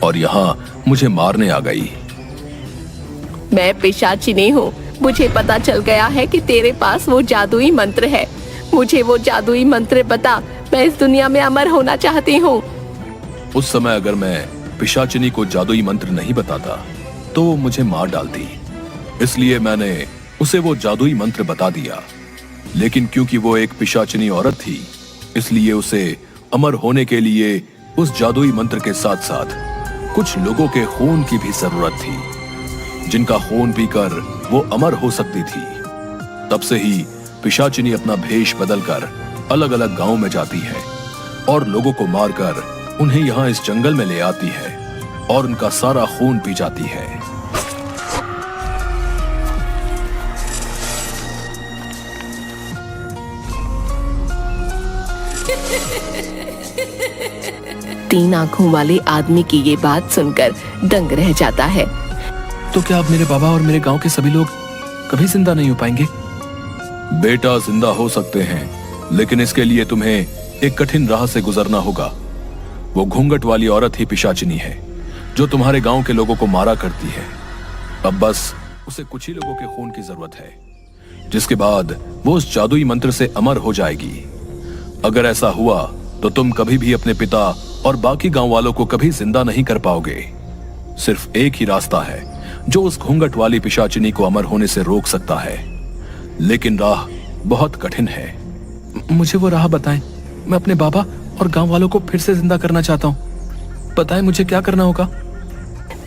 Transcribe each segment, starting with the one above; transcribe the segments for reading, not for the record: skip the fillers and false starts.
और यहाँ मुझे मारने आ गई। मैं पिशाचिनी हूँ। मुझे पता चल गया है कि तेरे पास वो जादुई मंत्र है। मुझे वो जादुई मंत्र बता। मैं इस दुनिया में अमर होना चाहती हूँ। उस समय अगर मैं पिशाचिनी को जादुई मंत्र नहीं बताता तो वो मुझे मार डालती, इसलिए मैंने उसे वो जादुई मंत्र बता दिया। लेकिन क्योंकि वो एक पिशाचिनी औरत थी, इसलिए उसे अमर होने के लिए उस जादुई मंत्र के साथ साथ कुछ लोगों के खून की भी जरूरत थी, जिनका खून पीकर वो अमर हो सकती थी। तब से ही पिशाचिनी अपना भेष बदलकर अलग अलग गांव में जाती है और लोगों को मारकर उन्हें यहाँ इस जंगल में ले आती है और उनका सारा खून पी जाती है। तीन आंखों वाले आदमी की ये बात सुनकर दंग रह जाता है। तो क्या अब मेरे बाबा और मेरे गांव के सभी लोग कभी जिंदा नहीं हो पाएंगे? बेटा, जिंदा हो सकते हैं, लेकिन इसके लिए तुम्हें एक कठिन राह से गुजरना होगा। वो घूंघट वाली औरत ही पिशाचिनी है जो तुम्हारे गांव के लोगों को मारा करती है। अब बस उसे कुछ ही लोगों के खून की जरूरत है, जिसके बाद वो उस जादुई मंत्र से अमर हो जाएगी। अगर ऐसा हुआ तो तुम कभी भी अपने पिता और बाकी गांव वालों को कभी जिंदा नहीं कर पाओगे। सिर्फ एक ही रास्ता है जो उस घूंघट वाली पिशाचिनी को अमर होने से रोक सकता है, लेकिन राह बहुत कठिन है। मुझे वो राह बताएं। मैं अपने बाबा और गांव वालों को फिर से जिंदा करना चाहता हूँ। बताएं मुझे क्या करना होगा।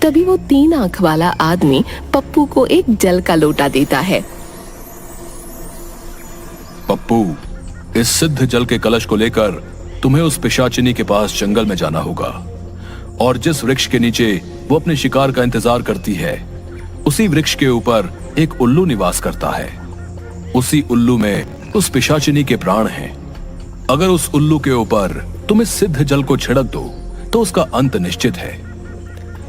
तभी वो तीन आंख वाला आदमी पप्पू को एक जल का लोटा देता है। पप्पू, इस सिद्ध जल के कलश को लेकर तुम्हें उस पिशाचिनी के पास जंगल में जाना होगा, और जिस वृक्ष के नीचे वो अपने शिकार का इंतजार करती है, उसी वृक्ष के ऊपर एक उल्लू निवास करता है। उसी उल्लू में उस पिशाचिनी के प्राण हैं। अगर उस उल्लू के ऊपर तुम इस सिद्ध जल को छिड़क दो तो उसका अंत निश्चित है।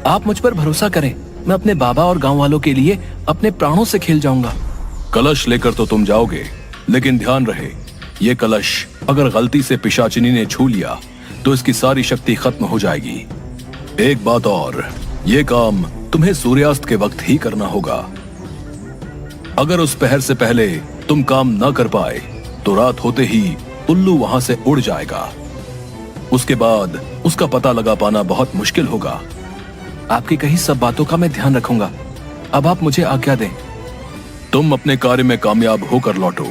आप मुझ पर भरोसा करें, मैं अपने बाबा और गांव वालों के लिए अपने प्राणों से खेल जाऊंगा। कलश लेकर तो तुम जाओगे, लेकिन ध्यान रहे, ये कलश अगर गलती से पिशाचिनी ने छू लिया तो इसकी सारी शक्ति खत्म हो जाएगी। एक बात और, ये काम तुम्हें सूर्यास्त के वक्त ही करना होगा। अगर उस पहर से पहले तुम काम न कर पाए तो रात होते ही उल्लू वहां से उड़ जाएगा। उसके बाद उसका पता लगा पाना बहुत मुश्किल होगा। आपकी कही सब बातों का मैं ध्यान रखूंगा। अब आप मुझे आज्ञा दें। तुम अपने कार्य में कामयाब होकर लौटो।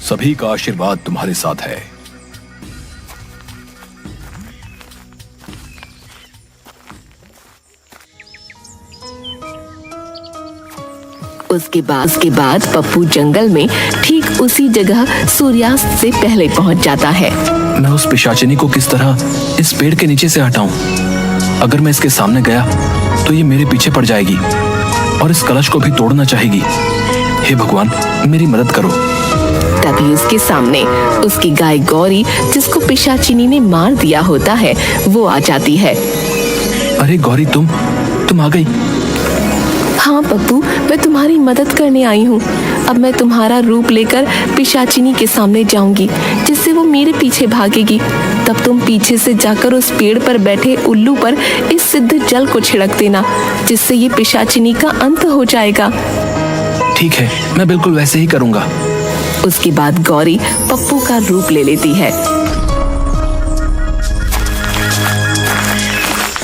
सभी का आशीर्वाद तुम्हारे साथ है। उसके बाद पप्पू जंगल में ठीक उसी जगह सूर्यास्त से पहले पहुंच जाता है। मैं उस पिशाचिनी को किस तरह इस पेड़ के नीचे से हटाऊं? अगर मैं इसके सामने गया तो ये मेरे पीछे पड़ जाएगी और इस कलश को भी तोड़ना चाहेगी। हे भगवान, मेरी मदद करो। तभी उसके सामने उसकी गाय गौरी, जिसको पिशाचिनी ने मार दिया होता है, वो आ जाती है। अरे गौरी, तुम आ गई। हाँ पप्पू, मैं तुम्हारी मदद करने आई हूँ। अब मैं तुम्हारा रूप लेकर पिशाचिनी के सामने जाऊंगी, जिससे वो मेरे पीछे भागेगी। तब तुम पीछे से जाकर उस पेड़ पर बैठे उल्लू पर इस सिद्ध जल को छिड़क देना, जिससे ये पिशाचिनी का अंत हो जाएगा। ठीक है, मैं बिल्कुल वैसे ही करूंगा। उसके बाद गौरी पप्पू का रूप ले लेती है।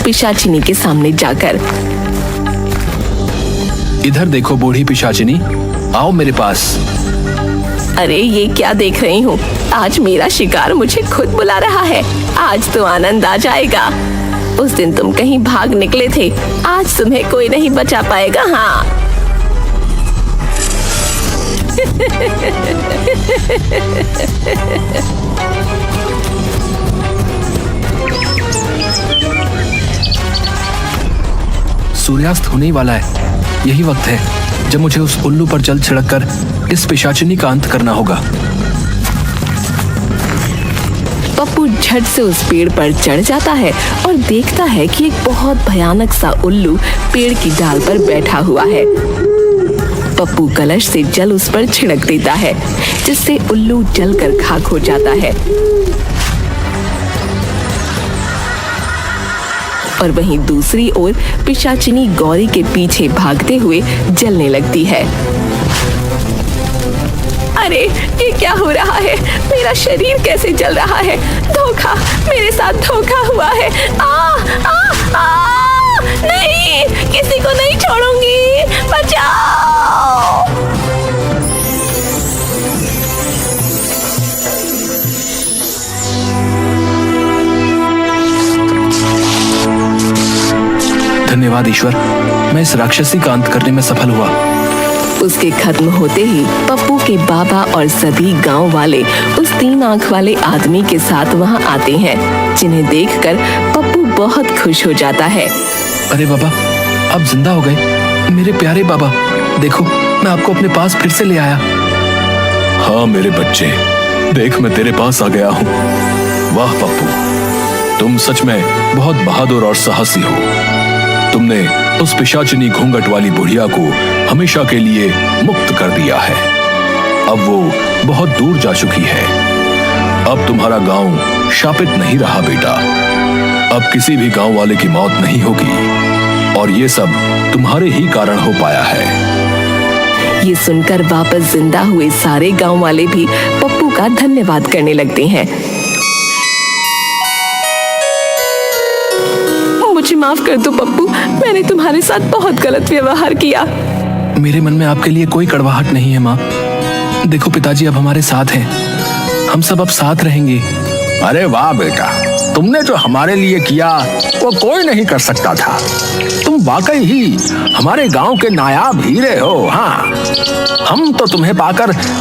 पिशाचिनी के सामने जाकर, इधर देखो बूढ़ी पिशाचिनी, आओ मेरे पास। अरे ये क्या देख रही हूँ? आज मेरा शिकार मुझे खुद बुला रहा है। आज तो आनंद आ जाएगा। उस दिन तुम कहीं भाग निकले थे, आज तुम्हें कोई नहीं बचा पाएगा। हाँ सूर्यास्त होने ही वाला है। यही वक्त है जब मुझे उस उल्लू पर जल छिड़ककर इस पिशाचिनी का अंत करना होगा। पप्पू झट से उस पेड़ पर चढ़ जाता है और देखता है कि एक बहुत भयानक सा उल्लू पेड़ की डाल पर बैठा हुआ है। पप्पू कलश से जल उस पर छिड़क देता है, जिससे उल्लू जलकर खाक हो जाता है। और वहीं दूसरी ओर पिशाचिनी गौरी के पीछे भागते हुए जलने लगती है। अरे ये क्या हो रहा है? मेरा शरीर कैसे जल रहा है? धोखा, मेरे साथ धोखा हुआ है। नहीं, किसी को नहीं छोड़ूंगी, बचाओ। धन्यवाद ईश्वर, मैं इस राक्षसी का अंत करने में सफल हुआ। उसके खत्म होते ही पप्पू के बाबा और सभी गांव वाले उस 3 आंख वाले आदमी के साथ वहां आते हैं, जिन्हें देखकर पप्पू बहुत खुश हो जाता है। अरे बाबा, आप जिंदा हो गए। मेरे प्यारे बाबा, देखो मैं आपको अपने पास फिर से ले आया। हाँ मेरे बच्चे, देख मैं तेरे पास आ गया हूँ। वाह पप्पू, तुम सच में बहुत बहादुर और साहसी हो। तुमने उस पिशाचिनी घूंघट वाली बुढ़िया को हमेशा के लिए मुक्त कर दिया है। अब वो बहुत दूर जा चुकी है। अब तुम्हारा गांव शापित नहीं रहा बेटा। अब किसी भी गांव वाले की मौत नहीं होगी और ये सब तुम्हारे ही कारण हो पाया है। ये सुनकर वापस जिंदा हुए सारे गांव वाले भी पप्पू का धन्यवाद करने लगते हैं। मुझे माफ कर दो पप्पू, मैंने तुम्हारे साथ बहुत गलत व्यवहार किया। मेरे मन में आपके लिए कोई कड़वाहट नहीं है माँ। देखो पिताजी अब हमारे साथ हैं, हम सब अब साथ रहेंगे। अरे वाह बेटा, तुमने जो हमारे लिए किया वो कोई नहीं कर सकता था। तुम वाकई ही हमारे गांव के नायाब हीरे हो। हाँ, हम तो तुम्हें पाकर